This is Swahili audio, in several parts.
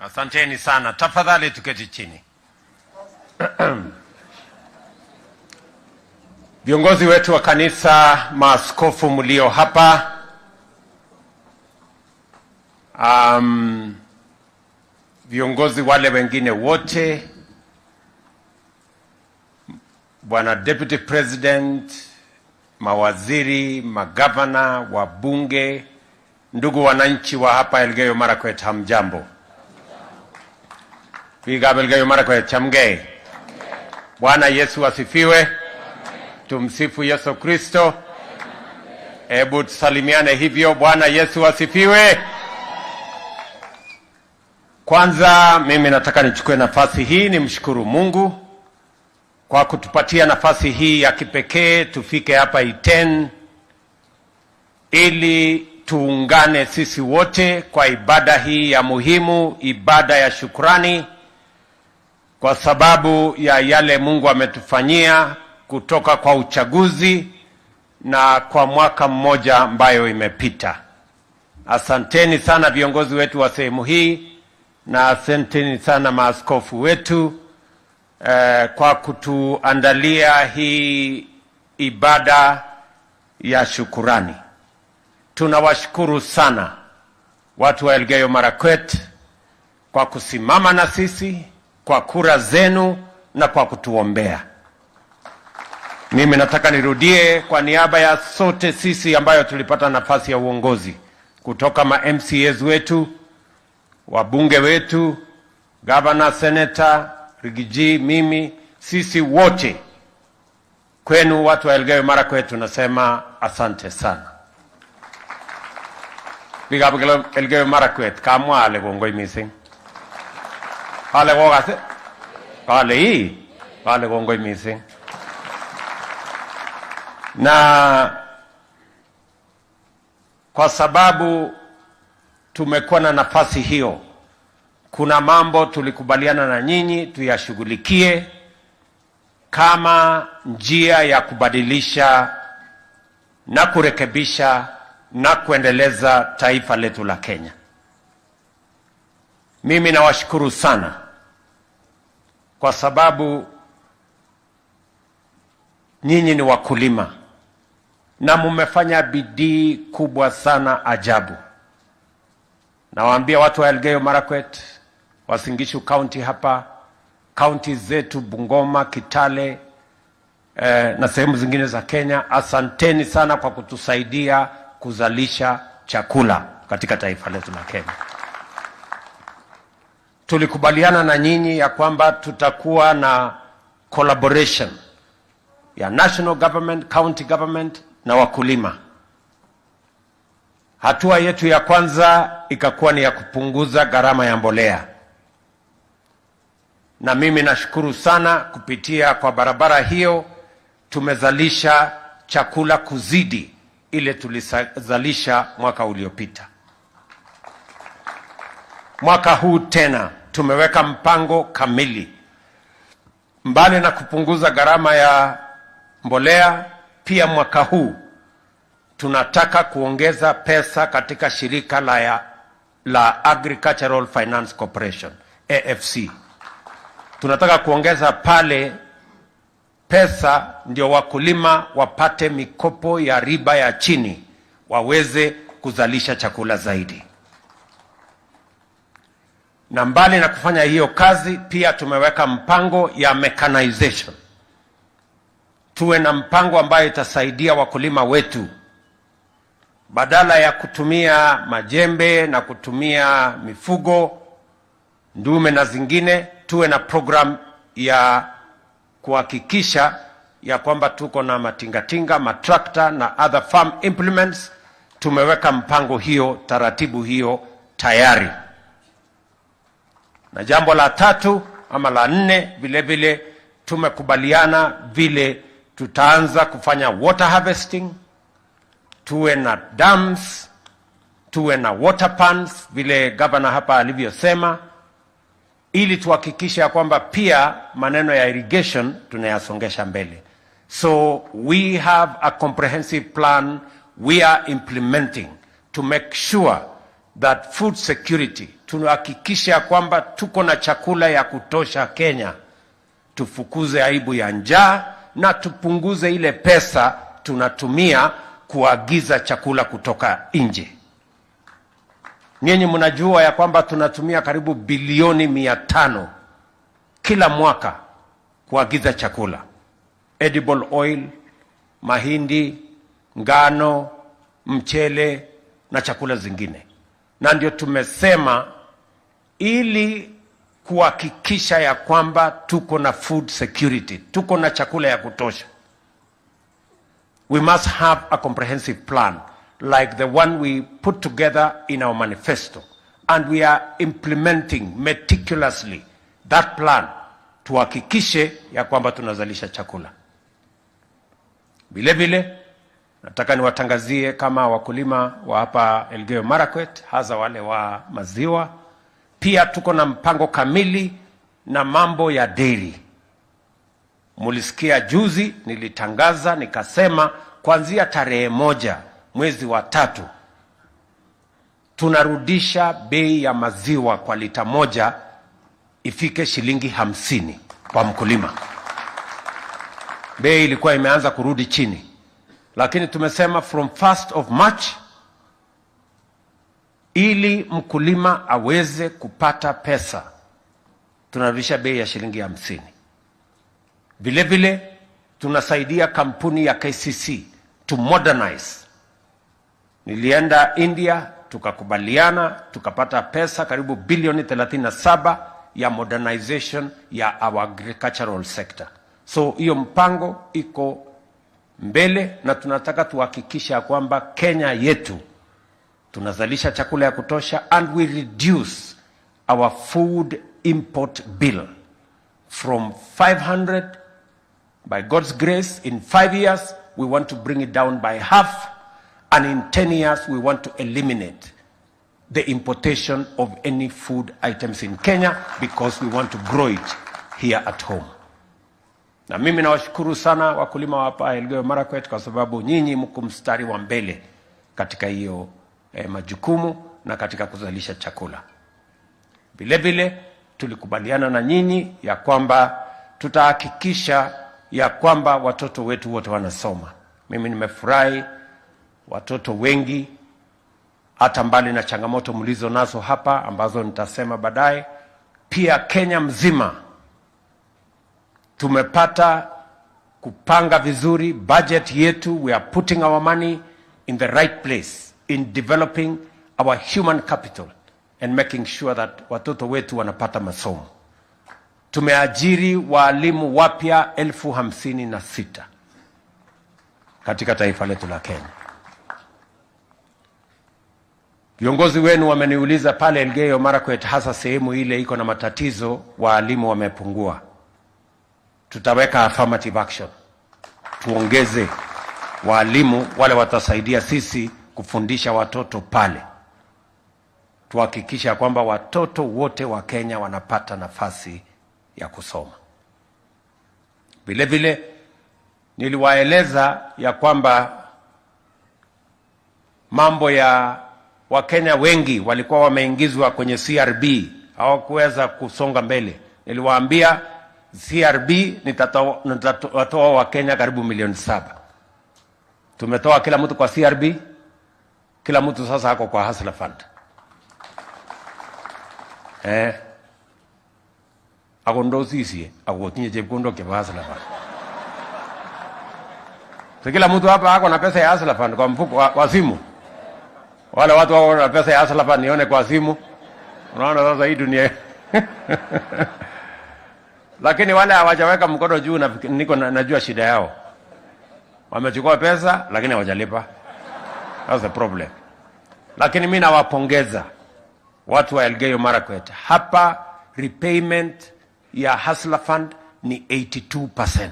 Asanteni sana. Tafadhali tuketi chini. Viongozi wetu wa kanisa, maaskofu mlio hapa, viongozi wale wengine wote, Bwana Deputy President, mawaziri, magavana, wabunge, ndugu wananchi wa hapa Elgeyo Marakwet, hamjambo. Piga Elgeyo Marakwet, chamge. Bwana Yesu asifiwe. Tumsifu Yesu Kristo. Hebu tusalimiane hivyo. Bwana Yesu asifiwe. Kwanza mimi nataka nichukue nafasi hii nimshukuru Mungu kwa kutupatia nafasi hii ya kipekee tufike hapa Iten ili tuungane sisi wote kwa ibada hii ya muhimu, ibada ya shukrani kwa sababu ya yale Mungu ametufanyia kutoka kwa uchaguzi na kwa mwaka mmoja ambayo imepita. Asanteni sana viongozi wetu wa sehemu hii na asanteni sana maaskofu wetu kwa kutuandalia hii ibada ya shukurani. Tunawashukuru sana watu wa Elgeyo Marakwet kwa kusimama na sisi, kwa kura zenu na kwa kutuombea. Mimi nataka nirudie kwa niaba ya sote sisi ambayo tulipata nafasi ya uongozi, kutoka ma MCAs wetu, wabunge wetu, governor, senator, Rigiji, mimi, sisi wote, kwenu watu wa Elgeyo Marakwet tunasema asante sana. Biga Elgeyo Marakwet kamwa ale gongoi mising. Ale gogase. Ale hii. Ale gongoi mising. Na kwa sababu tumekuwa na nafasi hiyo, kuna mambo tulikubaliana na nyinyi tuyashughulikie kama njia ya kubadilisha na kurekebisha na kuendeleza taifa letu la Kenya. Mimi nawashukuru sana kwa sababu nyinyi ni wakulima na mmefanya bidii kubwa sana ajabu. Nawaambia watu wa Elgeyo Marakwet, Uasin Gishu County hapa, county zetu Bungoma, Kitale na sehemu zingine za Kenya, asanteni sana kwa kutusaidia kuzalisha chakula katika taifa letu la Kenya. Tulikubaliana na nyinyi ya kwamba tutakuwa na collaboration ya national government, county government na wakulima. Hatua yetu ya kwanza ikakuwa ni ya kupunguza gharama ya mbolea. Na mimi nashukuru sana kupitia kwa barabara hiyo tumezalisha chakula kuzidi ile tulizalisha mwaka uliopita. Mwaka huu tena tumeweka mpango kamili. Mbali na kupunguza gharama ya mbolea, pia mwaka huu tunataka kuongeza pesa katika shirika la Agricultural Finance Corporation, AFC. Tunataka kuongeza pale pesa ndio wakulima wapate mikopo ya riba ya chini waweze kuzalisha chakula zaidi. Na mbali na kufanya hiyo kazi, pia tumeweka mpango ya mechanization. Tuwe na mpango ambayo itasaidia wakulima wetu, badala ya kutumia majembe na kutumia mifugo, ndume na zingine, tuwe na program ya kuhakikisha ya kwamba tuko na matingatinga, matrakta na other farm implements. Tumeweka mpango hiyo, taratibu hiyo tayari. Na jambo la tatu ama la nne, vile vile tumekubaliana vile tutaanza kufanya water harvesting, tuwe na dams, tuwe na water pans vile governor hapa alivyosema, ili tuhakikisha kwamba pia maneno ya irrigation tunayasongesha mbele. So we have a comprehensive plan we are implementing to make sure that food security, tunahakikisha kwamba tuko na chakula ya kutosha Kenya, tufukuze aibu ya njaa na tupunguze ile pesa tunatumia kuagiza chakula kutoka nje. Nyinyi mnajua ya kwamba tunatumia karibu bilioni 500 kila mwaka kuagiza chakula, edible oil, mahindi, ngano, mchele na chakula zingine. Na ndio tumesema ili kuhakikisha ya kwamba tuko na food security, tuko na chakula ya kutosha, we must have a comprehensive plan like the one we put together in our manifesto, and we are implementing meticulously that plan tuhakikishe ya kwamba tunazalisha chakula. Vile vile nataka niwatangazie kama wakulima wa hapa Elgeyo Marakwet, hasa wale wa maziwa, pia tuko na mpango kamili na mambo ya dairy. Mulisikia juzi nilitangaza nikasema kuanzia tarehe 1 mwezi wa 3 tunarudisha bei ya maziwa kwa lita 1 ifike shilingi 50 kwa mkulima. Bei ilikuwa imeanza kurudi chini, lakini tumesema from 1st of March ili mkulima aweze kupata pesa tunarudisha bei ya shilingi 50. Vile vile tunasaidia kampuni ya KCC to modernize. Nilienda India, tukakubaliana, tukapata pesa karibu bilioni 37 ya modernization ya our agricultural sector. So hiyo mpango iko mbele na tunataka tuhakikisha kwamba Kenya yetu tunazalisha chakula ya kutosha, and we reduce our food import bill from 500, by God's grace, in 5 years we want to bring it down by half, and in 10 years we want to eliminate the importation of any food items in Kenya, because we want to grow it here at home. Na mimi nawashukuru sana wakulima hapa Elgeyo Marakwet kwa sababu nyinyi mko mstari wa mbele katika hiyo majukumu na katika kuzalisha chakula. Vile vile tulikubaliana na nyinyi ya kwamba tutahakikisha ya kwamba watoto wetu wote wanasoma. Mimi nimefurahi watoto wengi, hata mbali na changamoto mlizo nazo hapa ambazo nitasema baadaye, pia Kenya mzima tumepata kupanga vizuri budget yetu. We are putting our money in the right place in developing our human capital and making sure that watoto wetu wanapata masomo. Tumeajiri walimu wapya 56,000 katika taifa letu la Kenya. Viongozi wenu wameniuliza pale Elgeyo Marakwet, hasa sehemu ile iko na matatizo, walimu wamepungua. Tutaweka affirmative action, tuongeze walimu wale watasaidia sisi kufundisha watoto pale, tuhakikisha kwamba watoto wote wa Kenya wanapata nafasi ya kusoma. Vile vile niliwaeleza ya kwamba mambo ya Wakenya wengi walikuwa wameingizwa kwenye CRB, hawakuweza kusonga mbele. Niliwaambia CRB nitatoa Wakenya karibu milioni 7. Tumetoa kila mtu kwa CRB, kila mtu sasa hako kwa Hustler Fund. Ako ndo sisi, ako tinye chepkondo kwa Hustler Fund. So kila mtu hapa hako na pesa ya Hustler Fund kwa mfuko wa simu. Wale watu wako na pesa ya Hustler Fund nione kwa simu. Unaona sasa hii dunia. Lakini wale hawajaweka mkono juu na niko najua shida yao. Wamechukua pesa lakini hawajalipa. That's the problem. Lakini mimi nawapongeza watu wa Elgeyo Marakwet. Hapa repayment ya Hustler Fund ni 82%.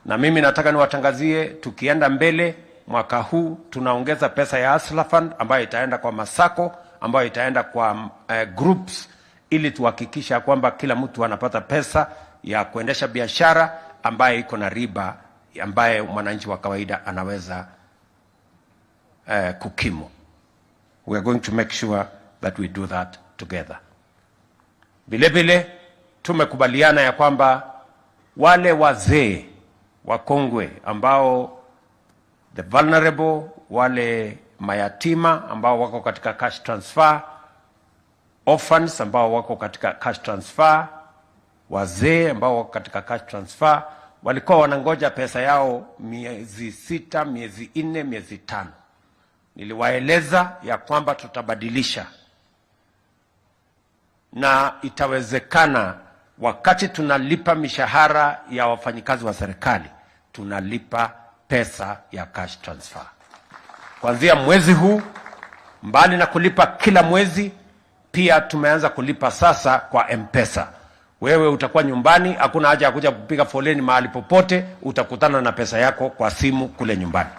Na mimi nataka niwatangazie tukienda mbele mwaka huu tunaongeza pesa ya Hustler Fund ambayo itaenda kwa masako, ambayo itaenda kwa groups, ili tuhakikisha kwamba kila mtu anapata pesa ya kuendesha biashara ambayo iko na riba ambaye mwananchi wa kawaida anaweza kukimu. We are going to make sure that we do that together. Vile vile tumekubaliana ya kwamba wale wazee wakongwe ambao the vulnerable, wale mayatima ambao wako katika cash transfer, orphans ambao wako katika cash transfer, wazee ambao wako katika cash transfer, walikuwa wanangoja pesa yao miezi 6, miezi 4, miezi 5. Niliwaeleza ya kwamba tutabadilisha na itawezekana wakati tunalipa mishahara ya wafanyikazi wa serikali, tunalipa pesa ya cash transfer. Kuanzia mwezi huu, mbali na kulipa kila mwezi, pia tumeanza kulipa sasa kwa M-Pesa. Wewe utakuwa nyumbani, hakuna haja ya kuja kupiga foleni mahali popote, utakutana na pesa yako kwa simu kule nyumbani.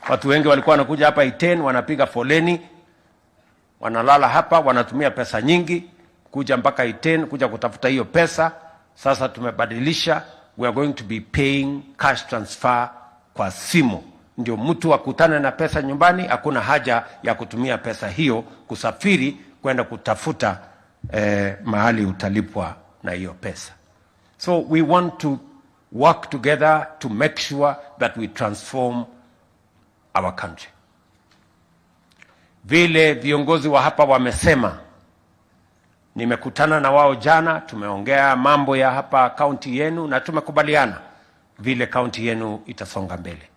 Watu wengi walikuwa wanakuja hapa Iten, wanapiga foleni, wanalala hapa, wanatumia pesa nyingi kuja mpaka Iten kuja kutafuta hiyo pesa. Sasa tumebadilisha, we are going to be paying cash transfer kwa simu. Ndio mtu akutane na pesa nyumbani, hakuna haja ya kutumia pesa hiyo kusafiri kwenda kutafuta mahali utalipwa na hiyo pesa. So we want to work together to make sure that we transform our country. Vile viongozi wa hapa wamesema, nimekutana na wao jana, tumeongea mambo ya hapa kaunti yenu na tumekubaliana vile kaunti yenu itasonga mbele.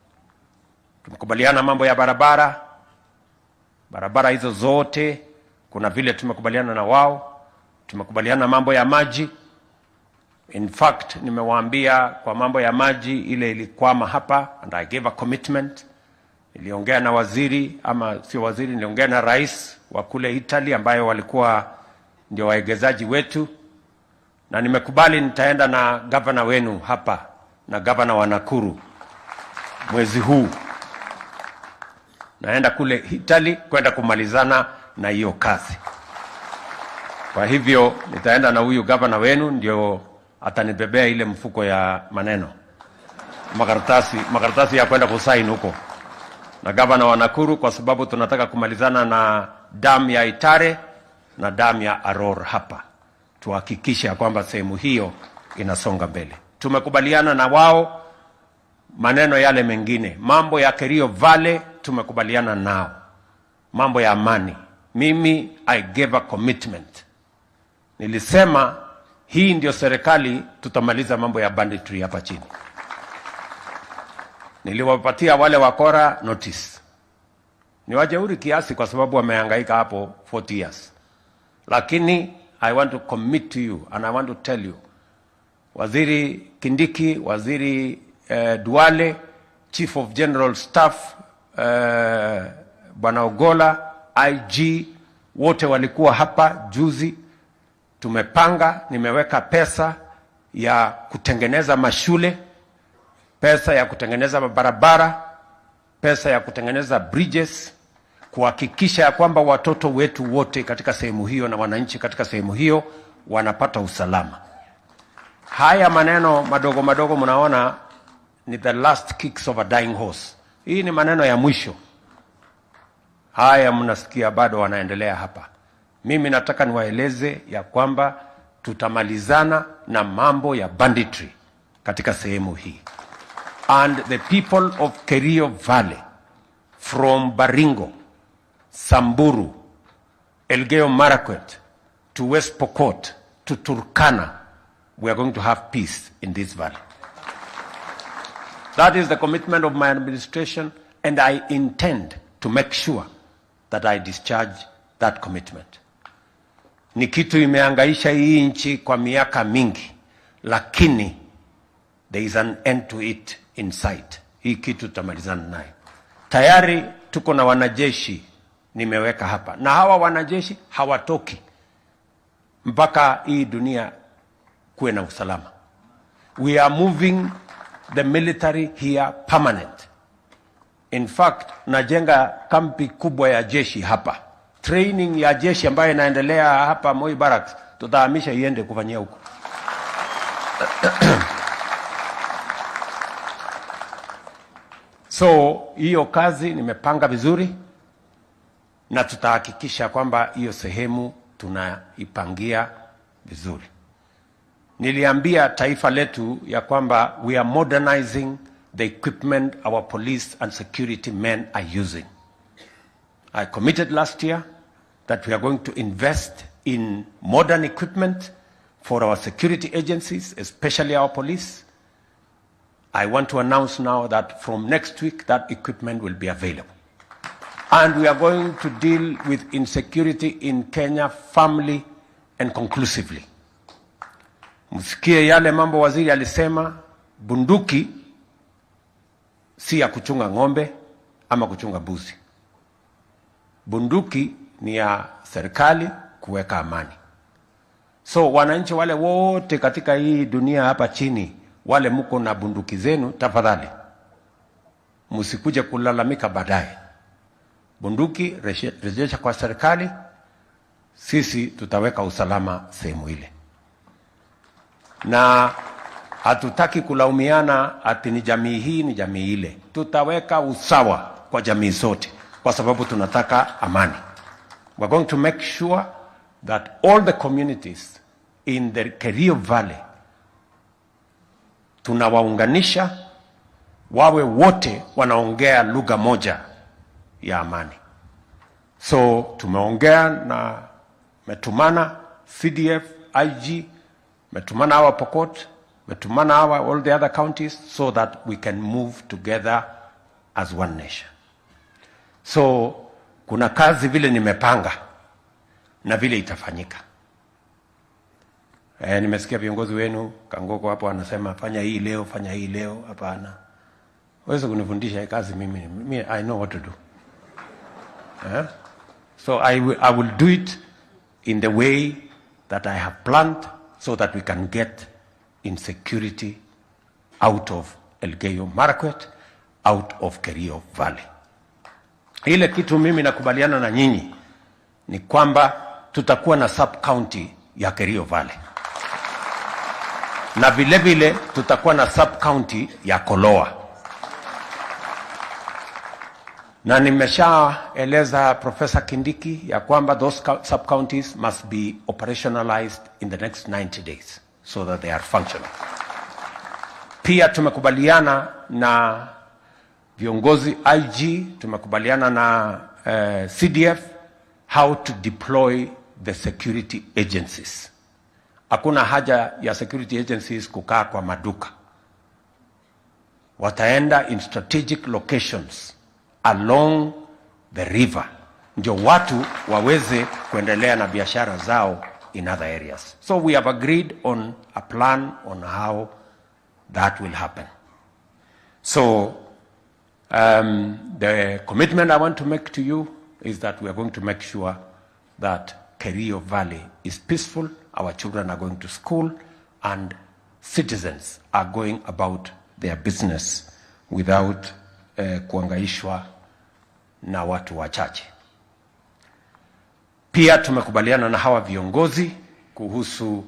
Tumekubaliana mambo ya barabara hizo zote, kuna vile tumekubaliana na wao. Tumekubaliana mambo ya maji. In fact, nimewaambia kwa mambo ya maji ile ilikwama hapa, and I gave a commitment. Niliongea na waziri, ama sio waziri, niliongea na rais wa kule Italy ambayo walikuwa ndio waegezaji wetu, na nimekubali nitaenda na gavana wenu hapa na gavana wa Nakuru mwezi huu. Naenda kule Italy kwenda kumalizana na hiyo kazi. Kwa hivyo nitaenda na huyu gavana wenu, ndio atanibebea ile mfuko ya maneno, makaratasi ya kwenda kusaini huko, na gavana wa Nakuru, kwa sababu tunataka kumalizana na damu ya Itare na damu ya Aror hapa. Tuhakikishe kwamba sehemu hiyo inasonga mbele. Tumekubaliana na wao maneno yale mengine. Mambo ya Kerio Valley tumekubaliana nao. Mambo ya amani, mimi I gave a commitment. Nilisema hii ndio serikali tutamaliza mambo ya banditry hapa chini. Niliwapatia wale wakora notice. Ni wajeuri kiasi kwa sababu wamehangaika hapo 40 years. Lakini I want to commit to you and I want to tell you, Waziri Kindiki, Waziri Duale, Chief of General Staff Bwana Ogola, IG, wote walikuwa hapa juzi. Tumepanga, nimeweka pesa ya kutengeneza mashule, pesa ya kutengeneza barabara, pesa ya kutengeneza bridges, kuhakikisha ya kwamba watoto wetu wote katika sehemu hiyo na wananchi katika sehemu hiyo wanapata usalama. Haya maneno madogo madogo mnaona ni the last kicks of a dying horse. Hii ni maneno ya mwisho. Haya mnasikia bado wanaendelea hapa. Mimi nataka niwaeleze ya kwamba tutamalizana na mambo ya banditry katika sehemu hii. And the people of Kerio Valley, from Baringo, Samburu, Elgeyo Marakwet, to West Pokot, to Turkana, we are going to have peace in this valley. That is the commitment of my administration, and I intend to make sure that I discharge that commitment. Ni kitu imehangaisha hii nchi kwa miaka mingi, lakini there is an end to it in sight. Hii kitu tutamalizana nayo. Tayari tuko na wanajeshi nimeweka hapa, na hawa wanajeshi hawatoki mpaka hii dunia kuwe na usalama. We are moving the military here permanent. In fact, najenga kampi kubwa ya jeshi hapa. Training ya jeshi ambayo inaendelea hapa Moi Barracks, tutahamisha iende kufanyia huko. So hiyo kazi nimepanga vizuri, na tutahakikisha kwamba hiyo sehemu tunaipangia vizuri. Niliambia taifa letu ya kwamba we are modernizing the equipment our police and security men are using. I committed last year that we are going to invest in modern equipment for our security agencies, especially our police. I want to announce now that from next week that equipment will be available. And we are going to deal with insecurity in Kenya firmly and conclusively. Msikie yale mambo waziri alisema, bunduki si ya kuchunga ng'ombe ama kuchunga mbuzi. Bunduki ni ya serikali kuweka amani. So wananchi wale wote katika hii dunia hapa chini, wale mko na bunduki zenu, tafadhali msikuje kulalamika baadaye. Bunduki rejesha kwa serikali, sisi tutaweka usalama sehemu ile. Na hatutaki kulaumiana ati ni jamii hii ni jamii ile. Tutaweka usawa kwa jamii zote kwa sababu tunataka amani. We're going to make sure that all the communities in the Kerio Valley tunawaunganisha, wawe wote wanaongea lugha moja ya amani. So tumeongea na metumana CDF, IG, metumana our Pokot, metumana our all the other counties so that we can move together as one nation. So kuna kazi vile nimepanga na vile itafanyika. Nimesikia viongozi wenu Kangoko hapo anasema fanya hii leo, fanya hii leo. Hapana. Wewe kunifundisha kazi mimi I know what to do. So I will do it in the way that I have planned so that we can get insecurity out of Elgeyo Marakwet, out of Kerio Valley. Ile kitu mimi nakubaliana na nyinyi ni kwamba tutakuwa na sub-county ya Kerio Valley. Na vile vile tutakuwa na sub-county ya Koloa. Na nimeshaeleza Professor Kindiki ya kwamba those sub-counties must be operationalized in the next 90 days so that they are functional. Pia tumekubaliana na viongozi IG, tumekubaliana na CDF how to deploy the security agencies. Hakuna haja ya security agencies kukaa kwa maduka. Wataenda in strategic locations along the river, ndio watu waweze kuendelea na biashara zao in other areas. So we have agreed on a plan on how that will happen. So the commitment I want to make to you is that we are going to make sure that Kerio Valley is peaceful, our children are going to school, and citizens are going about their business without kuangaishwa na watu wachache. Pia tumekubaliana na hawa viongozi kuhusu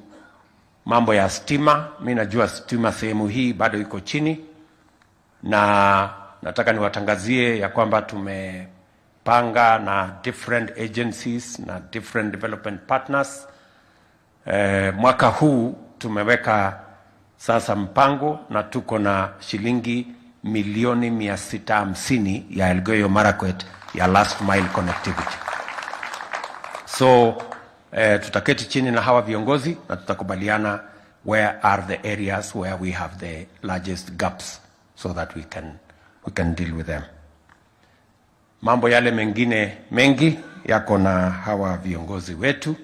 mambo ya stima. Mimi najua stima sehemu hii bado iko chini, na nataka niwatangazie ya kwamba tumepanga na different agencies na different development partners. Mwaka huu tumeweka sasa mpango na tuko na shilingi milioni 650 ya Elgeyo Marakwet ya last mile connectivity. So tutaketi chini na hawa viongozi na tutakubaliana where are the areas where we have the largest gaps so that we can deal with them. Mambo yale mengine mengi yako na hawa viongozi wetu.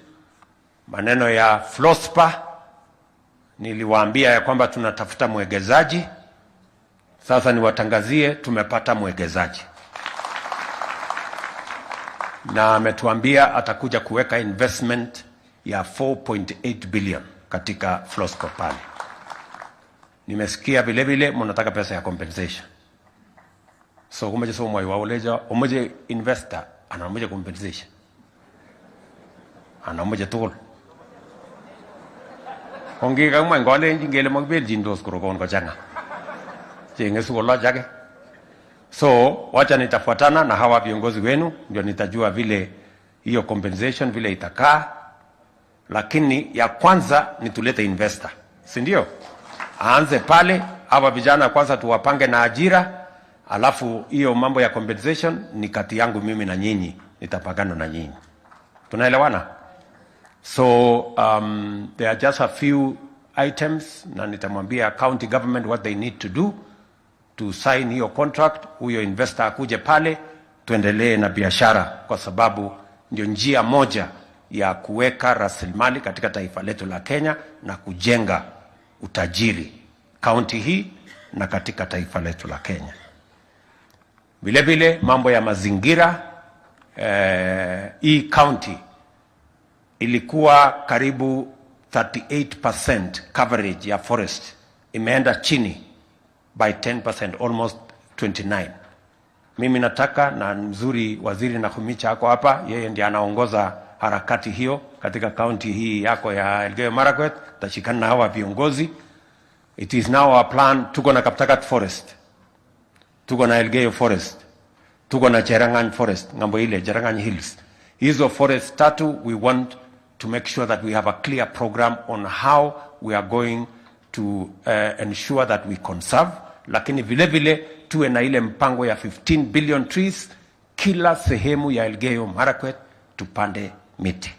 Maneno ya Flospa niliwaambia ya kwamba tunatafuta mwegezaji. Sasa niwatangazie tumepata mwegezaji. Na ametuambia atakuja kuweka investment ya 4.8 billion katika Flosco pale. Nimesikia vile vile mnataka pesa ya compensation. So kumeje so mwa waoleja, umoje investor ana umoje compensation. Ana umoje tool. Kongi kama ngole ngele magbel jindos kuro kon ko changa. Chenge su lo jage. So wacha nitafuatana na hawa viongozi wenu ndio nitajua vile hiyo compensation vile itakaa, lakini ya kwanza ni tulete investor, si ndio? Aanze pale, hawa vijana kwanza tuwapange na ajira, alafu hiyo mambo ya compensation ni kati yangu mimi na nyinyi, nitapagana na nyinyi. Tunaelewana? So there are just a few items na nitamwambia county government what they need to do to sign hiyo contract, huyo investor akuje pale tuendelee na biashara, kwa sababu ndio njia moja ya kuweka rasilimali katika taifa letu la Kenya na kujenga utajiri county hii na katika taifa letu la Kenya. Vile vile mambo ya mazingira, hii county ilikuwa karibu 38% coverage ya forest, imeenda chini by 10%, almost 29. Mimi nataka, na mzuri waziri Nakhumicha ako hapa, yeye ndiye anaongoza harakati hiyo katika county hii yako ya Elgeyo Marakwet, tashikana na hawa viongozi. It is now our plan, tuko na Kaptagat forest, tuko na Elgeyo forest, tuko na Cherangany forest, ngambo ile Cherangany hills. Hizo forest tatu, we want to make sure that we have a clear program on how we are going to ensure that we conserve, lakini vile vile tuwe na ile mpango ya 15 billion trees kila sehemu ya Elgeyo Marakwet tupande miti.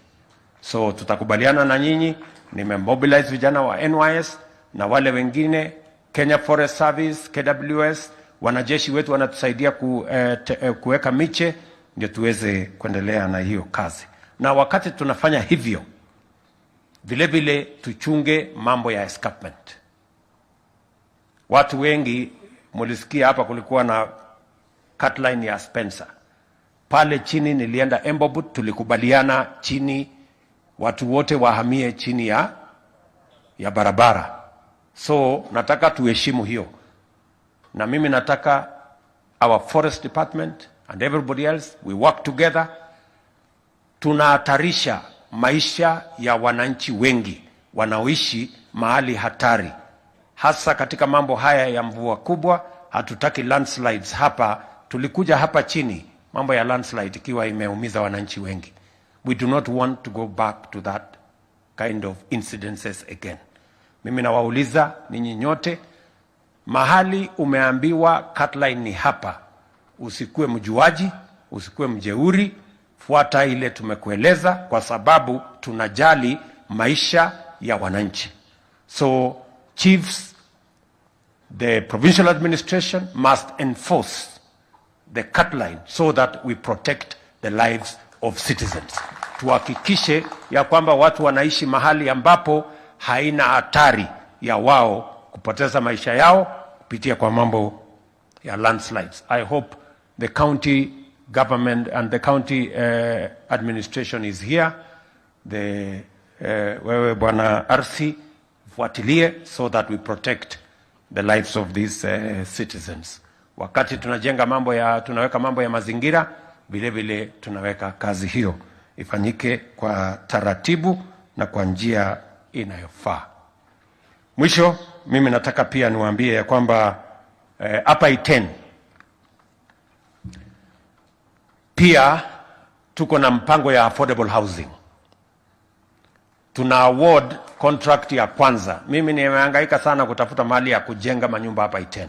So tutakubaliana na nyinyi, nimemobilize vijana wa NYS na wale wengine, Kenya Forest Service, KWS, wanajeshi wetu wanatusaidia kuweka miche ndio tuweze kuendelea na hiyo kazi. Na wakati tunafanya hivyo, vile vile tuchunge mambo ya escarpment. Watu wengi mulisikia hapa kulikuwa na cut line ya Spencer. Pale chini nilienda Embobut, tulikubaliana chini watu wote wahamie chini ya barabara. So nataka tuheshimu hiyo. Na mimi nataka our forest department and everybody else, we work together. Tunahatarisha maisha ya wananchi wengi wanaoishi mahali hatari, hasa katika mambo haya ya mvua kubwa. Hatutaki landslides hapa. Tulikuja hapa chini, mambo ya landslide ikiwa imeumiza wananchi wengi. We do not want to go back to that kind of incidences again. Mimi nawauliza ninyi nyote, mahali umeambiwa cut line ni hapa, usikue mjuaji, usikue mjeuri, fuata ile tumekueleza, kwa sababu tunajali maisha ya wananchi. So chiefs, the provincial administration must enforce the cut line so that we protect the lives of citizens. Tuhakikishe ya kwamba watu wanaishi mahali ambapo haina hatari ya wao kupoteza maisha yao kupitia kwa mambo ya landslides. I hope the county government and the county administration is here. Wewe bwana RC, fuatilie so that we protect the lives of these citizens. Wakati tunaweka mambo ya mazingira, vile vile tunaweka kazi hiyo ifanyike kwa taratibu na kwa njia inayofaa. Mwisho, mimi nataka pia niwaambie ya kwamba hapa Iten pia tuko na mpango ya affordable housing. Tuna award contract ya kwanza. Mimi nimehangaika sana kutafuta mahali ya kujenga manyumba hapa Iten.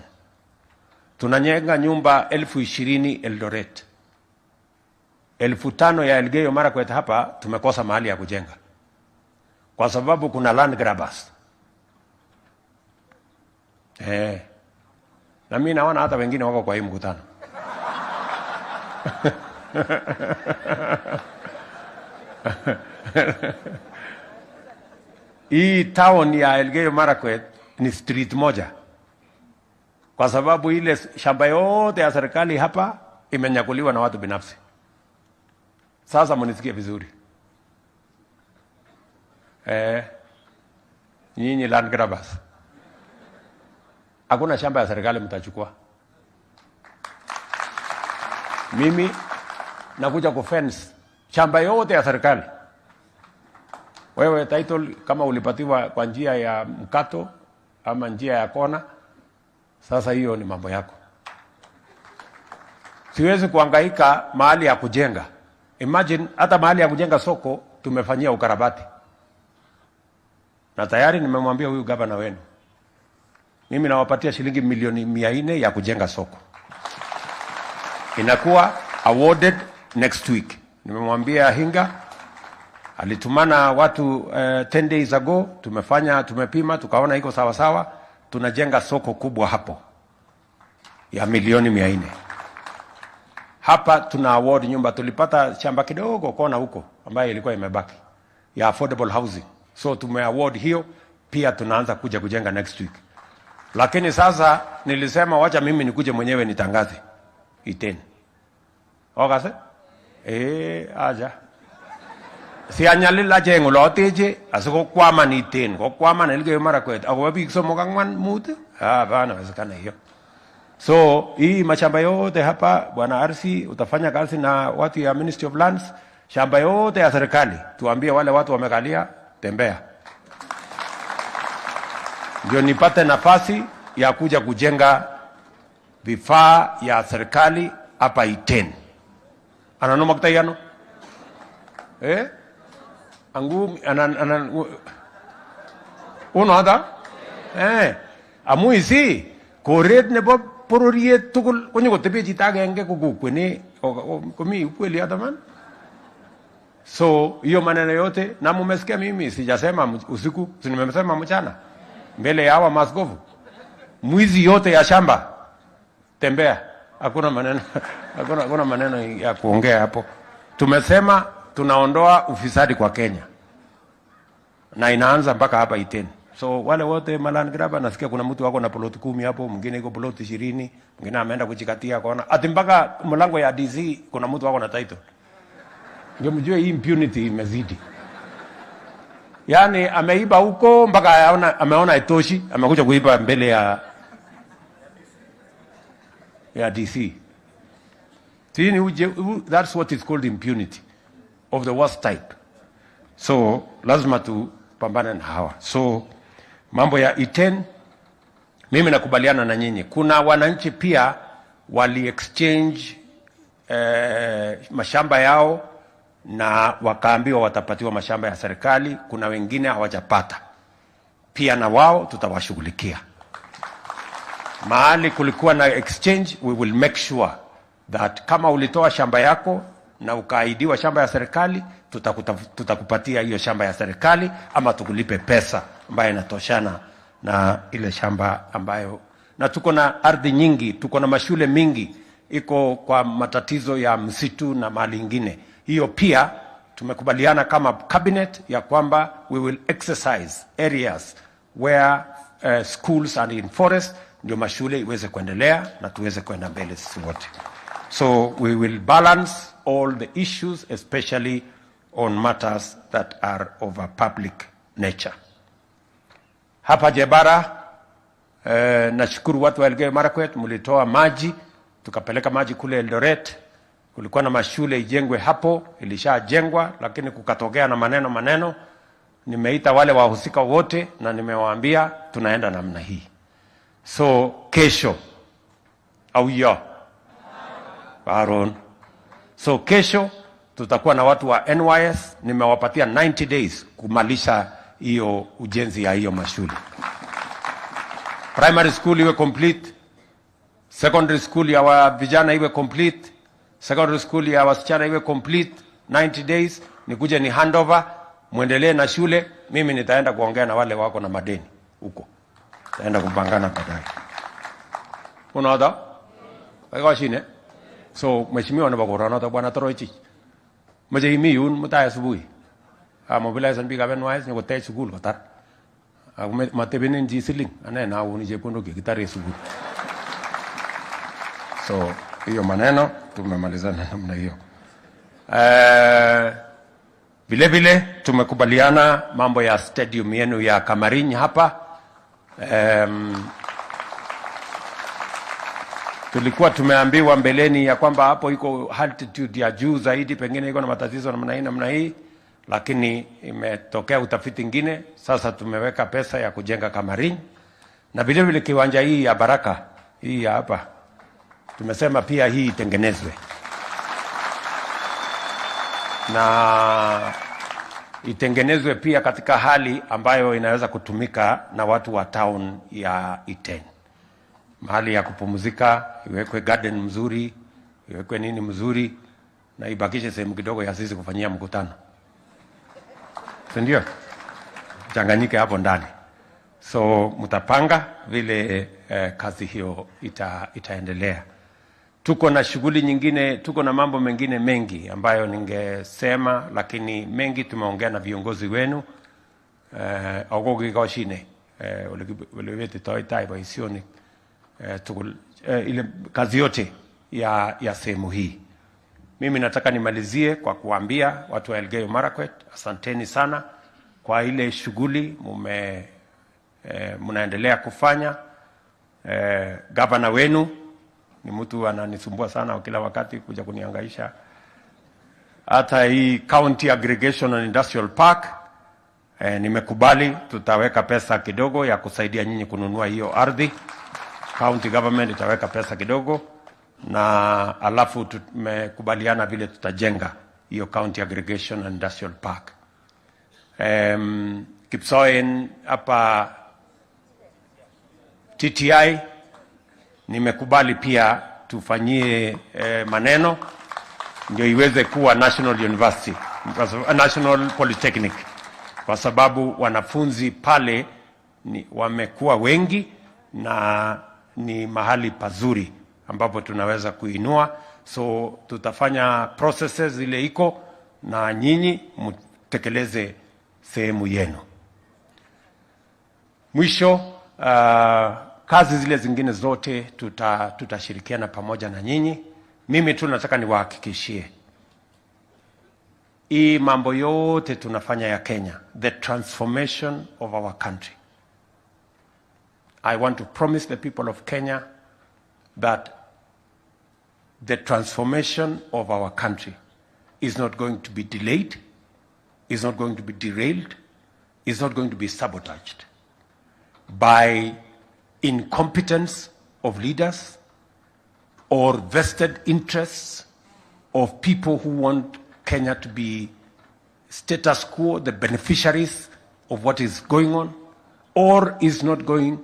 Tunajenga nyumba 20,000 Eldoret. 5,000 ya Elgeyo Marakwet hapa tumekosa mahali ya kujenga, kwa sababu kuna land grabbers. Na mimi naona hata wengine wako kwa hii mkutano. Hii town ya Elgeyo Marakwet ni street moja, kwa sababu ile shamba yote ya serikali hapa imenyakuliwa na watu binafsi. Sasa mnisikie vizuri. Nyinyi land grabbers, hakuna shamba ya serikali mtachukua. Mimi nakuja kufence shamba yote ya serikali. Wewe title kama ulipatiwa kwa njia ya mkato ama njia ya kona, sasa hiyo ni mambo yako. Siwezi kuhangaika mahali ya kujenga. Imagine hata mahali ya kujenga soko tumefanyia ukarabati. Na tayari nimemwambia huyu gavana wenu, mimi nawapatia shilingi milioni 400 ya kujenga soko. Inakuwa awarded next week. Nimemwambia Hinga, alitumana watu 10 days ago, tumepima, tukaona iko sawa sawa, tunajenga soko kubwa hapo ya milioni 400. Hapa tuna award nyumba, tulipata shamba kidogo kona huko ambayo ilikuwa imebaki ya affordable housing. So tume award hiyo, pia tunaanza kuja kujenga next week. Lakini sasa nilisema wacha mimi nikuje mwenyewe nitangaze Iten. Okase? Aja. Si anyalila jengo loteje asiko kwama ni Iten, ko kwama nilge Marakwet. Ako biik somok ang'wan mut? Bana wezekana hiyo. So hii mashamba yote hapa bwana Arsi utafanya kazi na watu ya Ministry of Lands, shamba yote ya serikali tuambie wale watu wamekalia tembea. Ndio nipate nafasi ya kuja kujenga vifaa ya serikali hapa Iten. Ananoma kutayano? Angu uno hata? Amuisi koret nebo pororiet tugul konyo kotepe chito agenge kokukweni komi ukweli hata man. So hiyo maneno yote na mumesikia mimi sijasema usiku, si nimesema mchana mbele ya hawa maskofu. Mwizi yote ya shamba tembea, hakuna maneno ya kuongea hapo. Tumesema tunaondoa ufisadi kwa Kenya na inaanza mpaka hapa Iten. So wale wote Malan Graba nasikia kuna mtu wako na plot 10 hapo, mwingine iko plot 20, mwingine ameenda kujikatia kwaona ati mpaka mlango ya DC kuna mtu wako na title. Ndio mjue hii impunity imezidi. Yaani ameiba huko mpaka ameona itoshi, amekuja kuiba mbele ya DC. That's what is called impunity of the worst type. So lazima tupambane na hawa. So mambo ya Iten, mimi nakubaliana na nyinyi. Kuna wananchi pia wali exchange mashamba yao na wakaambiwa watapatiwa mashamba ya serikali. Kuna wengine hawajapata. Pia na wao tutawashughulikia. Mahali kulikuwa na exchange, we will make sure that kama ulitoa shamba yako na ukaahidiwa shamba ya serikali, tutakupatia hiyo shamba ya serikali ama tukulipe pesa ambayo inatoshana na ile shamba ambayo. Na tuko na ardhi nyingi, tuko na mashule mingi iko kwa matatizo ya msitu na mali ingine. Hiyo pia tumekubaliana kama cabinet ya kwamba we will exercise areas where schools are in forest, ndio mashule iweze kuendelea na tuweze kwenda mbele sisi wote. So we will balance all the issues, especially on matters that are of a public nature. Hapa Jebara, nashukuru watu wa Elgeyo Marakwet, mulitoa maji, tukapeleka maji kule Eldoret. Kulikuwa na mashule ijengwe hapo, ilishajengwa, lakini kukatokea na maneno. Nimeita wale wahusika wote na nimewaambia tunaenda namna hii. So kesho, au yo, Baron. So kesho, tutakuwa na watu wa NYS, nimewapatia 90 days kumalisha hiyo ujenzi ya hiyo mashule. Primary school iwe complete, secondary school ya vijana iwe complete, secondary school ya wasichana iwe complete, 90 days, nikuje ni handover, muendelee na shule, mimi nitaenda kuongea na wale wako na madeni huko. Taenda kupangana baadaye. Unaona? Kwa shine. So mheshimiwa na bakora na bwana Toroichi. Mje imiyun mutaya asubuhi. Mobilize and big avenue ni kote school kotar. Matebeni nji siling ane na uni je kondo kitare asubuhi. So hiyo maneno tumemalizana namna hiyo. Vile vile tumekubaliana mambo ya stadium yenu ya Kamarin hapa. Tulikuwa tumeambiwa mbeleni ya kwamba hapo iko altitude ya juu zaidi, pengine iko na matatizo namna hii, lakini imetokea utafiti ingine. Sasa tumeweka pesa ya kujenga Kamarin, na vile vile kiwanja hii ya Baraka hii ya hapa tumesema pia hii itengenezwe na itengenezwe pia katika hali ambayo inaweza kutumika na watu wa town ya Iten. Mahali ya kupumzika, iwekwe garden mzuri, iwekwe nini mzuri, na ibakishe sehemu kidogo ya sisi kufanyia mkutano. Ndio changanyike hapo ndani. So mtapanga vile kazi hiyo itaendelea. Tuko na shughuli nyingine, tuko na mambo mengine mengi ambayo ningesema, lakini mengi tumeongea na viongozi wenu. Ogogi goshine ulewete toitai baisioni ile kazi yote ya sehemu hii. Mimi nataka nimalizie kwa kuambia watu wa Elgeyo Marakwet, asanteni sana kwa ile shughuli mnaendelea kufanya. Gavana wenu ni mtu ananisumbua sana kila wakati kuja kunihangaisha. Hata hii County Aggregation and Industrial Park nimekubali, tutaweka pesa kidogo ya kusaidia nyinyi kununua hiyo ardhi. County government itaweka pesa kidogo, na alafu tumekubaliana vile tutajenga hiyo County Aggregation and Industrial Park. Kipsoen hapa TTI nimekubali pia tufanyie maneno ndio iweze kuwa National University, National Polytechnic, kwa sababu wanafunzi pale wamekuwa wengi na ni mahali pazuri ambapo tunaweza kuinua. So tutafanya processes ile iko na nyinyi mtekeleze sehemu yenu. Mwisho, kazi zile zingine zote tutashirikiana pamoja na nyinyi. Mimi tu nataka niwahakikishie hii mambo yote tunafanya ya Kenya, the transformation of our country. I want to promise the people of Kenya that the transformation of our country is not going to be delayed, is not going to be derailed, is not going to be sabotaged by incompetence of leaders or vested interests of people who want Kenya to be status quo, the beneficiaries of what is going on, or is not going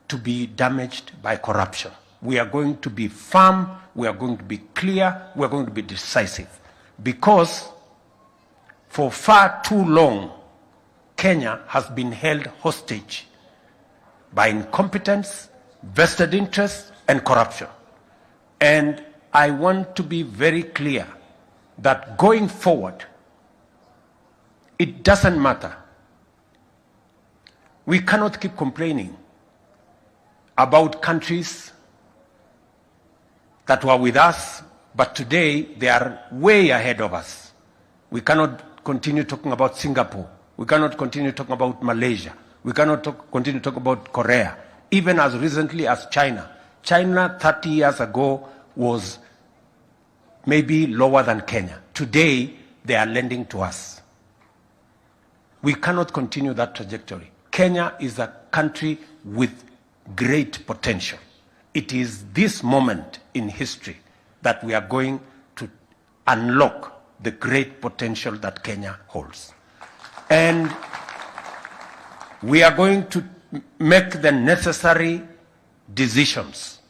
to be damaged by corruption. We are going to be firm, we are going to be clear, we are going to be decisive. Because for far too long, Kenya has been held hostage by incompetence, vested interests, and corruption. And I want to be very clear that going forward, it doesn't matter. We cannot keep complaining about countries that were with us, but today they are way ahead of us. We cannot continue talking about Singapore. We cannot continue talking about Malaysia. We cannot continue talking about Korea. Even as recently as China. China 30 years ago was maybe lower than Kenya. Today, they are lending to us. We cannot continue that trajectory. Kenya is a country with great potential. It is this moment in history that we are going to unlock the great potential that Kenya holds. And we are going to make the necessary decisions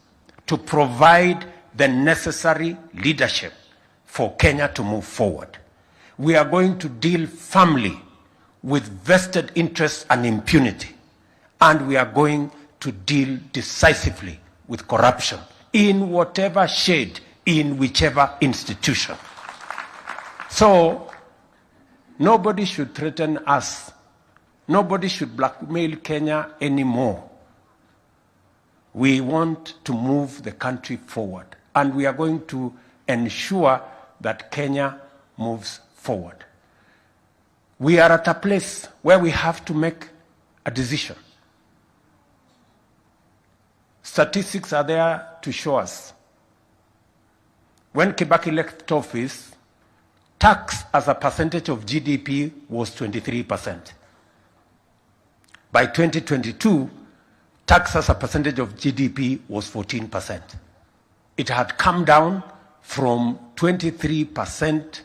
to provide the necessary leadership for Kenya to move forward. We are going to deal firmly with vested interests and impunity. And we are going to deal decisively with corruption in whatever shade, in whichever institution. So, nobody should threaten us. Nobody should blackmail Kenya anymore. We want to move the country forward. And we are going to ensure that Kenya moves forward. We are at a place where we have to make a decision. Statistics are there to show us. When Kibaki left office, tax as a percentage of GDP was 23%. By 2022, tax as a percentage of GDP was 14%. it had come down from 23%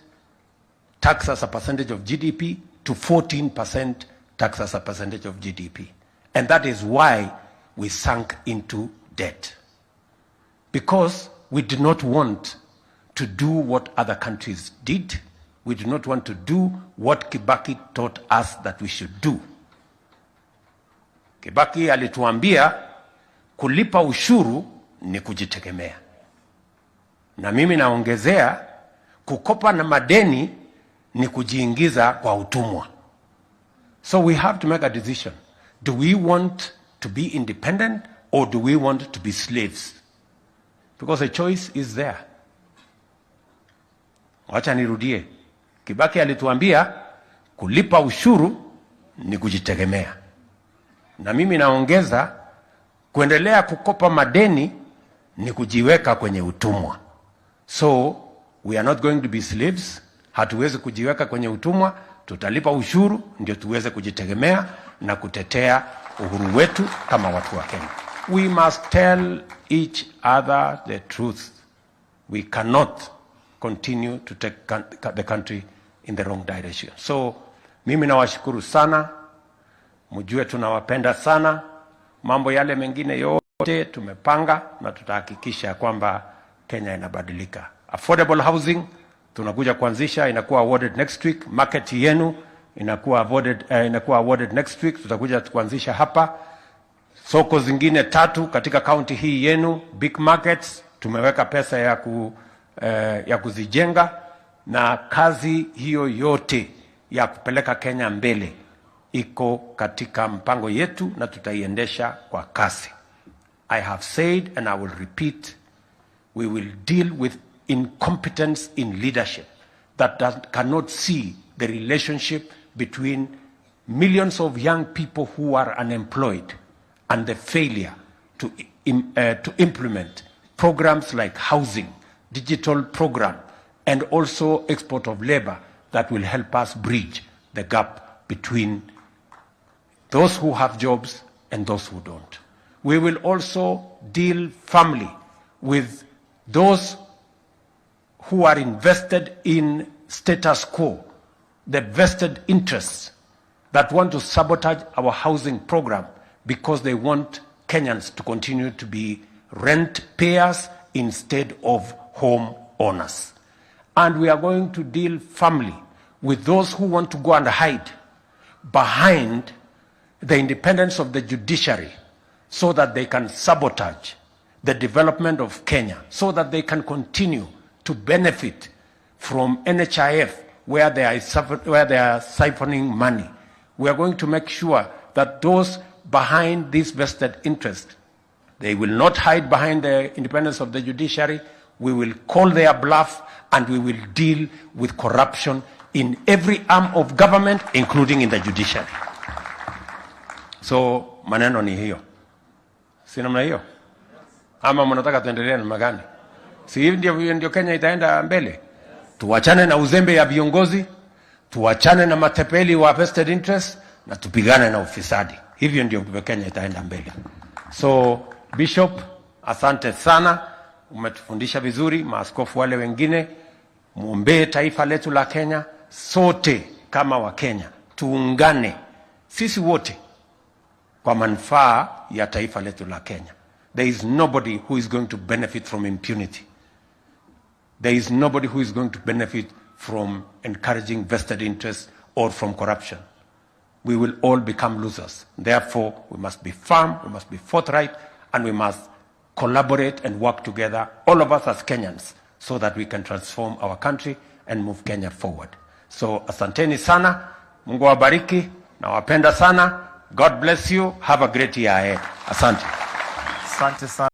tax as a percentage of GDP to 14% tax as a percentage of GDP. And that is why we sank into debt. Because we did not want to do what other countries did. We did not want to do what Kibaki taught us that we should do. Kibaki alituambia kulipa ushuru ni kujitegemea. Na mimi naongezea kukopa na madeni ni kujiingiza kwa utumwa. So we have to make a decision. Do we want to be independent or do we want to be slaves? Because a choice is there. Wacha nirudie. Kibaki alituambia kulipa ushuru ni kujitegemea. Na mimi naongeza kuendelea kukopa madeni ni kujiweka kwenye utumwa. So we are not going to be slaves. Hatuwezi kujiweka kwenye utumwa, tutalipa ushuru ndio tuweze kujitegemea na kutetea uhuru wetu kama watu wa Kenya. We must tell each other the truth. We cannot continue to take the country in the wrong direction. So mimi nawashukuru sana. Mjue tunawapenda sana. Mambo yale mengine yote tumepanga na tutahakikisha kwamba Kenya inabadilika. Affordable housing tunakuja kuanzisha, inakuwa awarded next week. Market yenu inakuwa awarded next week, tutakuja kuanzisha hapa. Soko zingine 3 katika county hii yenu, big markets, tumeweka pesa ya kuzijenga, na kazi hiyo yote ya kupeleka Kenya mbele iko katika mpango yetu na tutaiendesha kwa kasi. I have said and I will repeat, we will deal with incompetence in leadership that cannot see the relationship between millions of young people who are unemployed and the failure to implement programs like housing, digital program, and also export of labor that will help us bridge the gap between those who have jobs and those who don't. We will also deal firmly with those who are invested in status quo, the vested interests that want to sabotage our housing program because they want Kenyans to continue to be rent payers instead of home owners. And we are going to deal firmly with those who want to go and hide behind the independence of the judiciary so that they can sabotage the development of Kenya, so that they can continue to benefit from NHIF where they are siphoning money. We are going to make sure that those behind this vested interest, they will not hide behind the independence of the judiciary. We will call their bluff and we will deal with corruption in every arm of government, including in the judiciary. So maneno ni hiyo. Si namna hiyo? Ama mnataka tuendelee na magani? Si hivi ndio Kenya itaenda mbele? Tuachane na uzembe ya viongozi, tuachane na matepeli wa vested interest, na tupigane na ufisadi. Hivyo ndio Kenya itaenda mbele. So Bishop, asante sana, umetufundisha vizuri. Maaskofu wale wengine, muombee taifa letu la Kenya. Sote kama wa Kenya tuungane sisi wote kwa manufaa ya taifa letu la Kenya. There is nobody who is going to benefit from impunity. There is nobody who is going to benefit from encouraging vested interests or from corruption. We will all become losers. Therefore, we must be firm, we must be forthright, and we must collaborate and work together, all of us as Kenyans, so that we can transform our country and move Kenya forward. So, asanteni sana, Mungu wabariki, nawapenda sana. God bless you. Have a great year ahead. Asante. Asante sana.